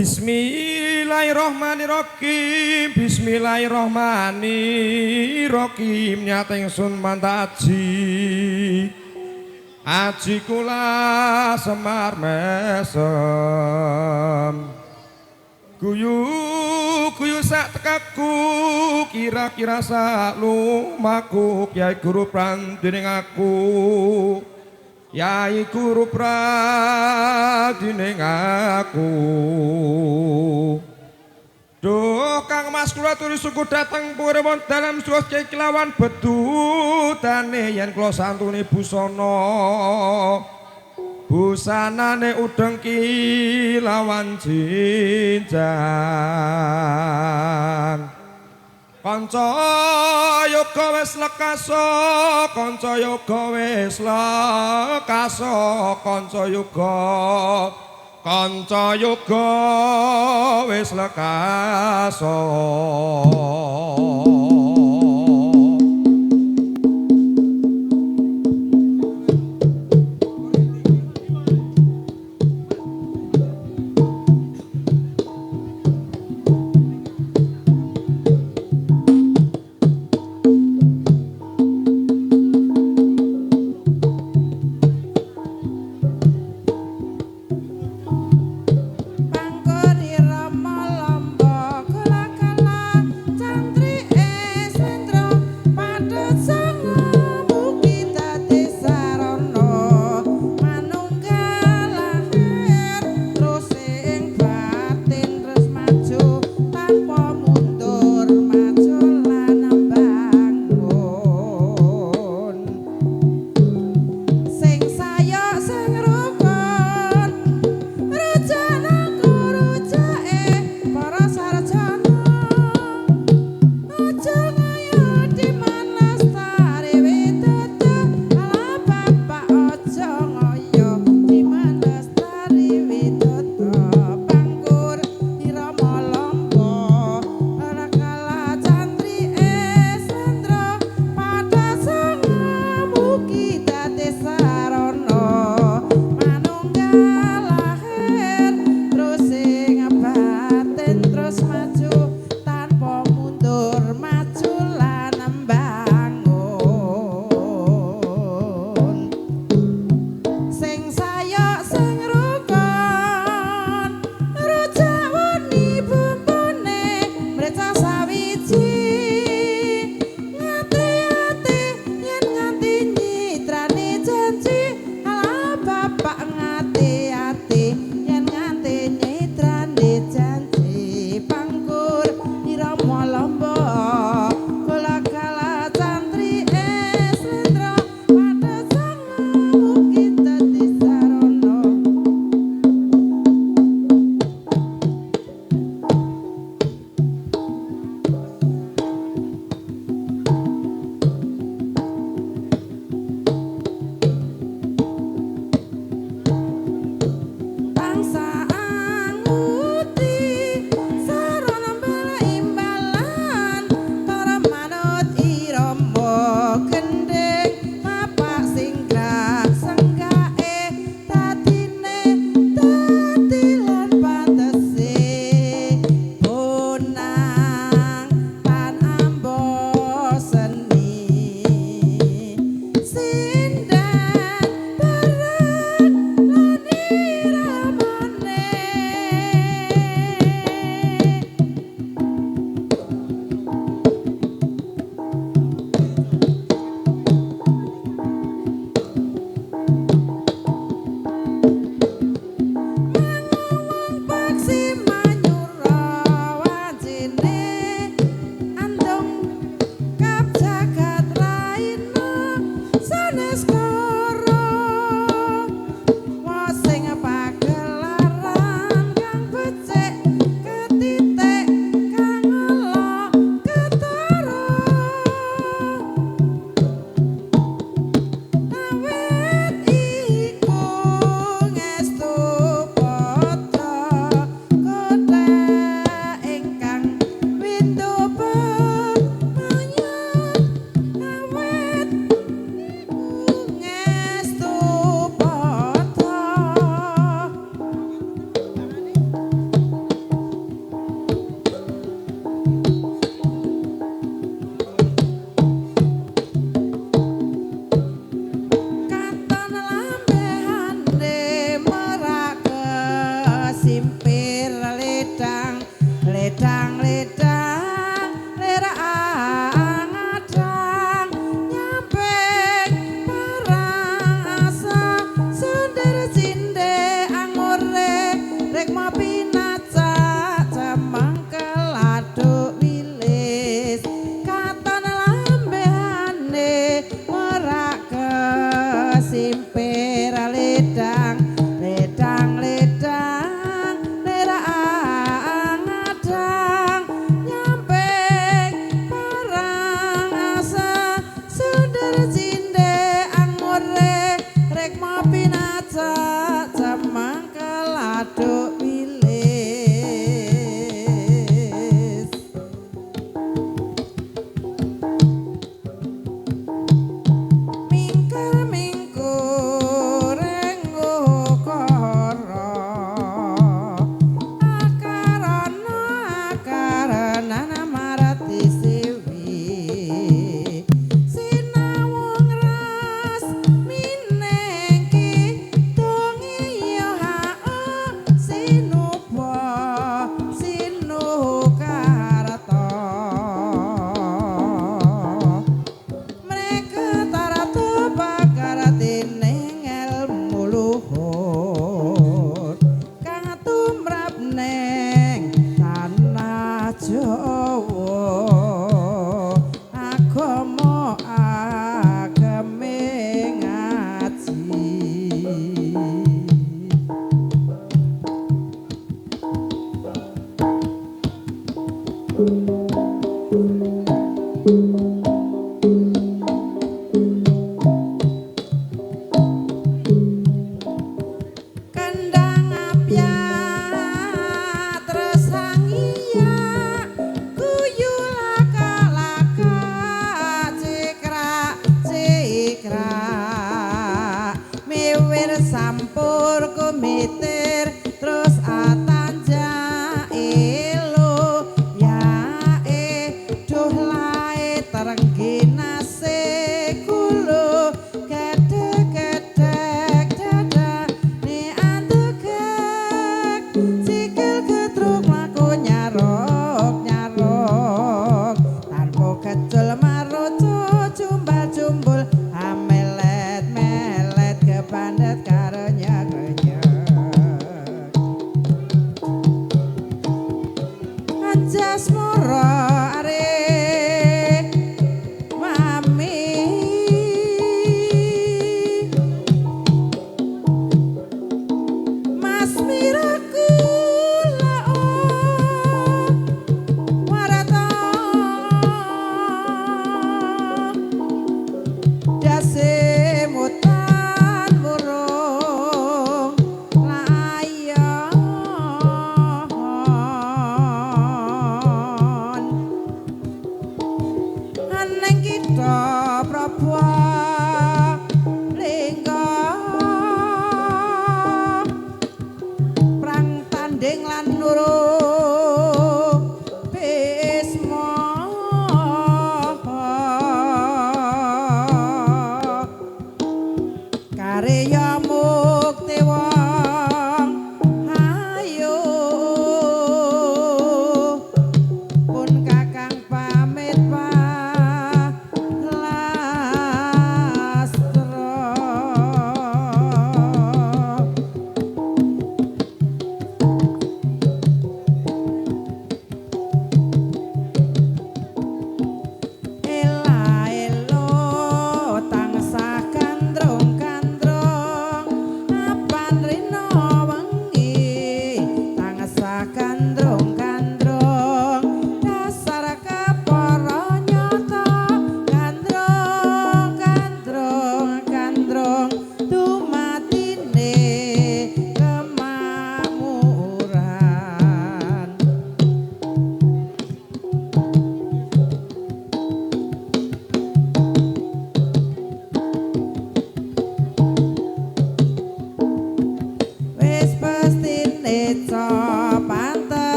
Bismillahirrahmanirrahim. Bismillahirrahmanirrahim. Nyata ingsun mantaji aji kula Semar mesem guyu guyu sak tekaku kira-kira sak lumaku Kyai Guru Prandining aku Yai Guru Prandining aku Duh Kang Mas kula turi suku dateng purwon dalam suas Kyai kelawan bedutane yen kula santuni busana busanane udeng kilawan jinjang kanca yoga wis lekasa kanca yoga wis lekasa kanca yoga wis lekasa Pangkuri rama lamba kula kala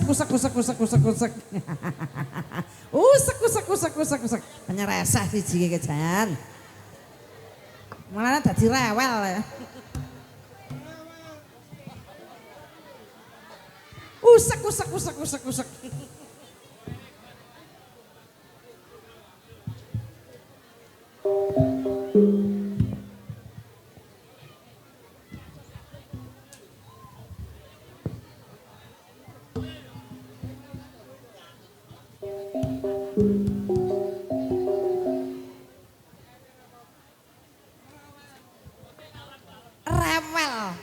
usek usek usek usek usek. Usek usek usek usek usek. Penyeresah siji iki jan. Malah dadi rewel ya. Usek usek usek usek usek. Rewel.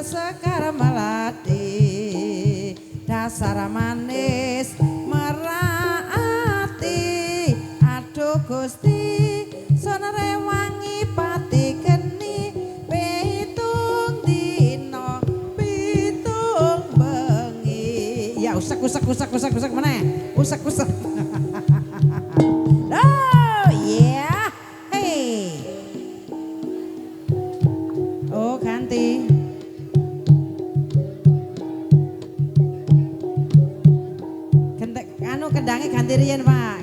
Sekar melati dasar manis meraati aduh Gusti sonere wangi pati geni pitung dino pitung bengi ya usek meneh usek oh yeah hey oh ganti kendangnya ganti riyen Pak,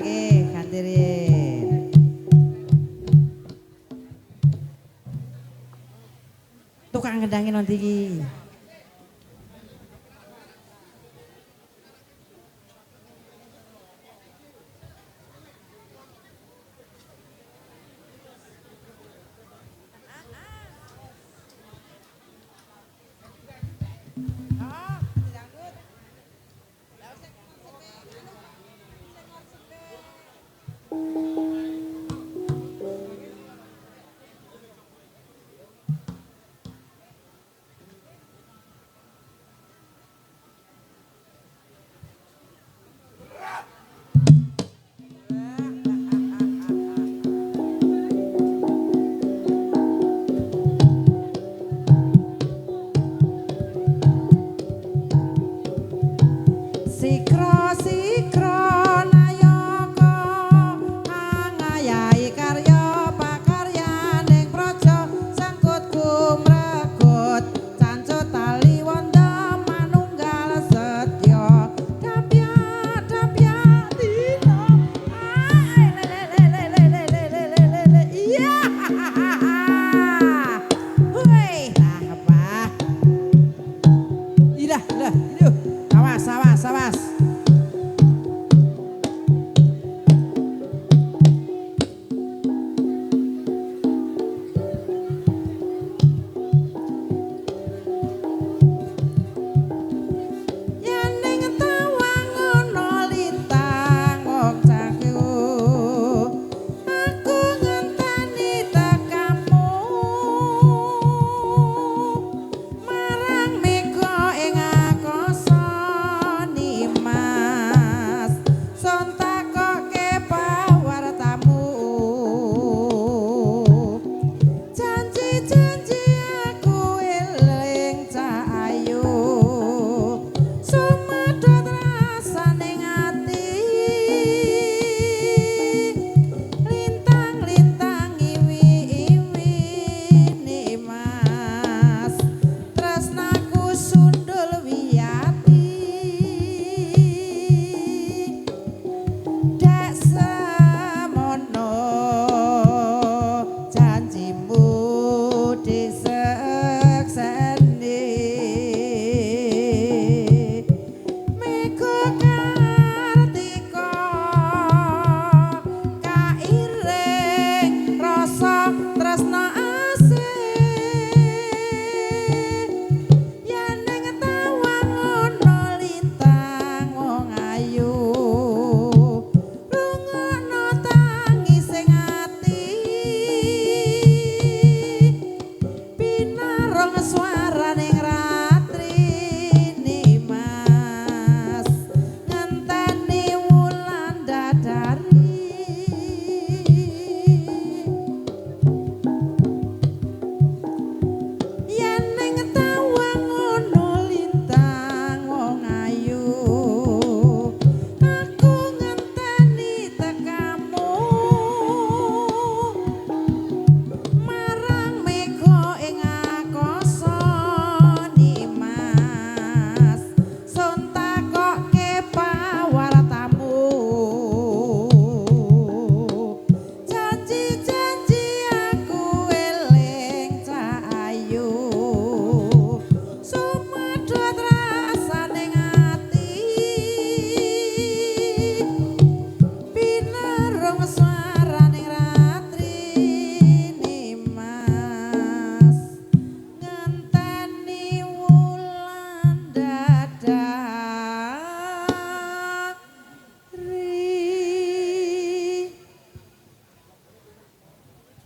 ganti riyen. Tukang kendangnya nanti iki.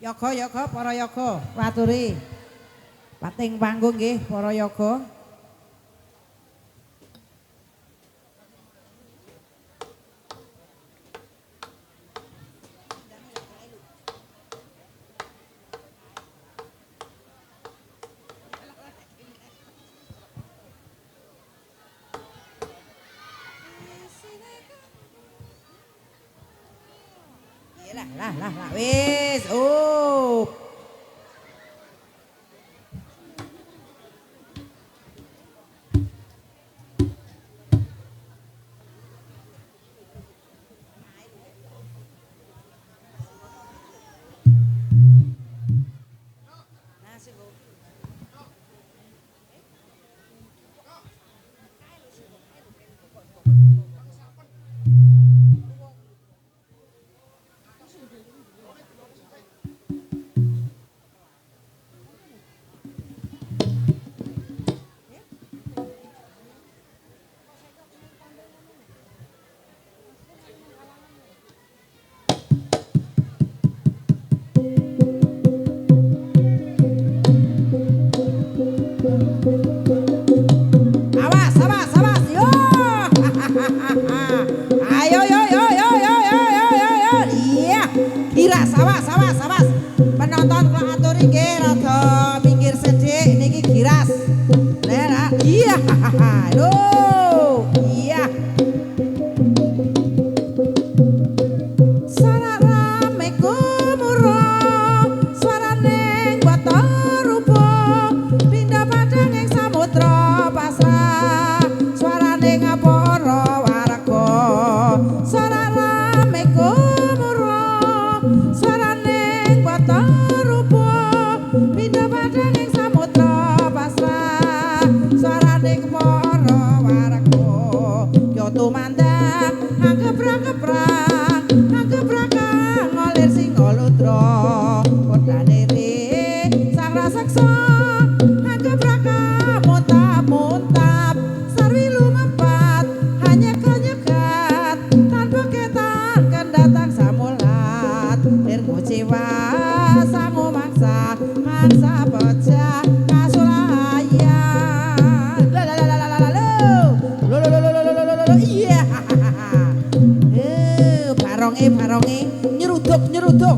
Yoga para yoga waturi. Pating panggung nggih para yoga. Lah wis. Oh. Penonton kula aturi nggih rada minggir sedhik niki giras. Lah iya. Lho, iya. Suara rame gumurah, suarane bata rupa, pindah padang ing samudra pasrah, suarane ngapara warga. Suara rame gumurah, suarane bata pindah padang ing samudra pasrah, suarane kepara warga. Yo tumandang anggebrang-gebrang, anggebrang ngolir singa ludra, kodane re sang raseksa anggebrang muntap-muntap, sarwi lumempat hanya kenyegat, tanpa ketan kendatang samulat, nirgocewa sangu mangsa pecah kasulayan. Iya. Baronge nyeruduk.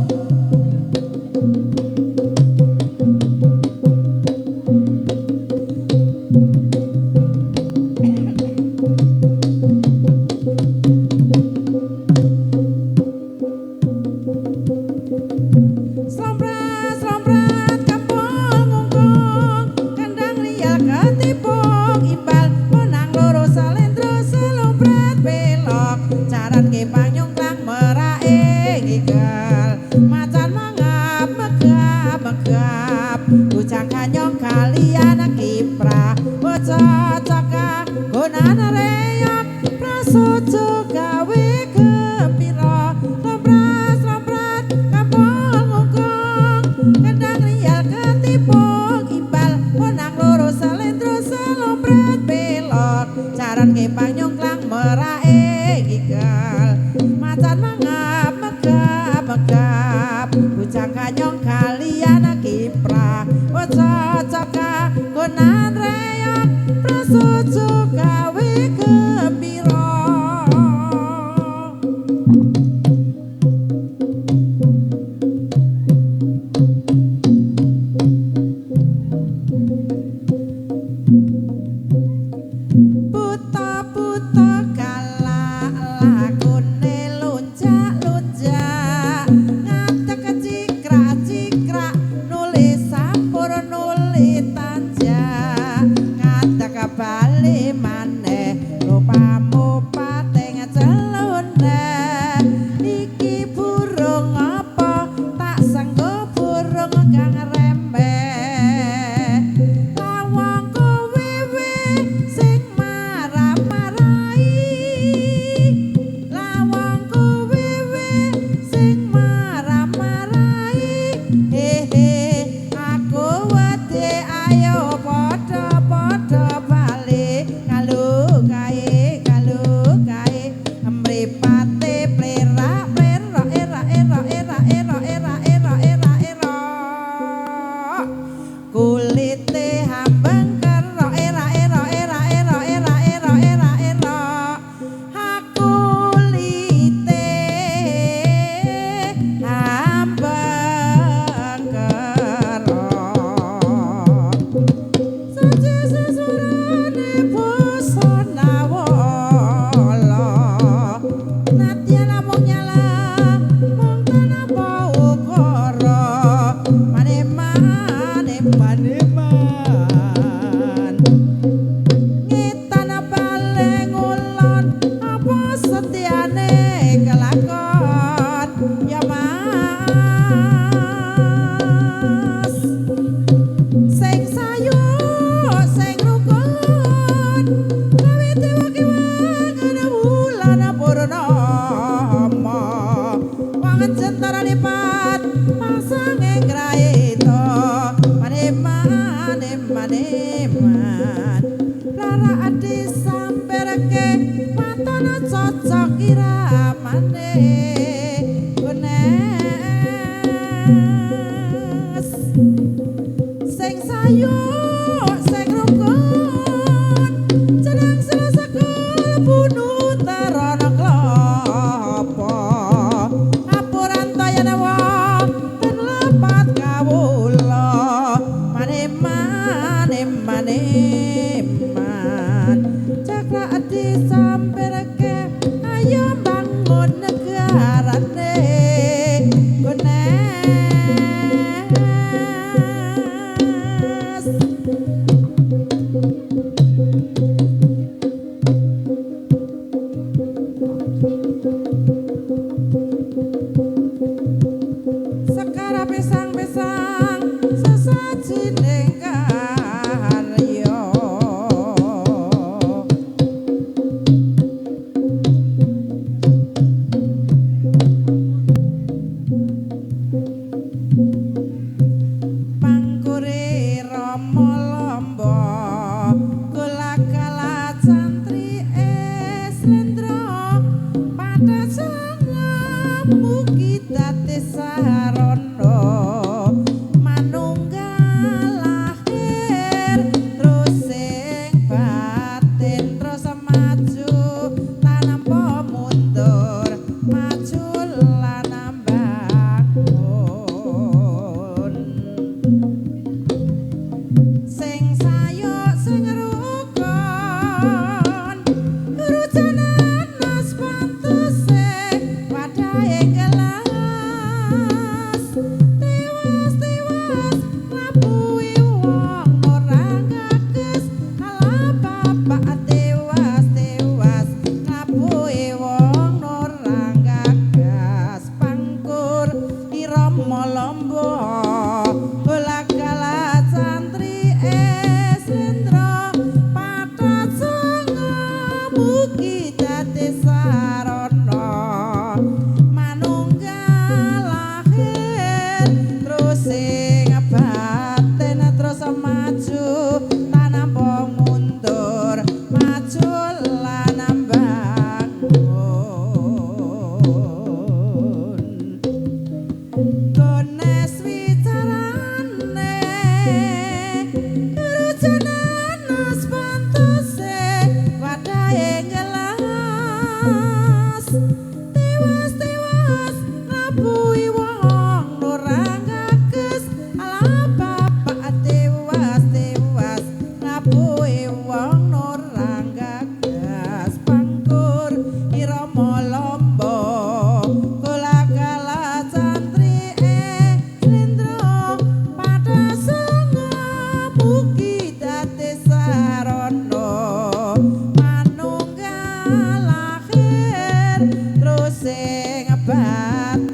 Slompret kapal ngungkung, kandang liya ketipung, imbal menang loro salendro slompret belok, caran kepang nyungklang merae gigal, macan mangap megap, bujang kanyong kalian kiprah, bocah-caka gunan reyok, prasojo gawe gembira, slompret kapal ngungkung, kendang rial ketipung, imbal menang loro salendro slompret belok, caran kepang nyungklang merae gigal, macan mangap megap, bujang kanyong kalian kiprah, bocah-caka gunan reyok, prasojo gawe gembira. Buta-buta galak lakune lunjak-lunjak, ngadeg cikrak-cikrak, nulis sampur nulis tanjak, ngadeg bali maneh rupamu pating celune, iki burung apa tak senggo burung kang rembeh, lawang kowe sing marah-marahi, lawang kowe sing marah-marahi, hehe aku wedi ayo padha-padha bali kalu kae mripate plerak-plerak jentara lipat pasang engraito maneman lara adi samperke matana cocok iramane gones sing sayu sing rukun jeneng selesakul bunuh terana klopo apuran tayana wong ten lepat kawula maneman cakra adi samperke ayo bangun negarane gones sekara pisang-pisang sesajining karya pangkure rama lamba kula-kala santri slendra pada sanga mugi dadi sarana manunggal lahir terus sing batin terus maju tanpa mundur maju lan bangun sing sayo sing rukun rujanan nas pantuse wadahe kelas tiwas labuhi wong ora gages ala bapak tiwas labuhi wong ora gagas pangkur irama lamba bola-kala santri slendra padat sanga mugi dadi sarana manunggal lahir terus sing batin terus maju tanpa mundur maju lan bangun gones wicarane rujanan nas pantuse wadahe gelas tiwas labuhi wong ora gages ala bapak tiwas labuhi wong ora gages pangkur irama lamba kula-kala santri slendra pada sanga mugi dadi sarana manunggal lahir terus sing batin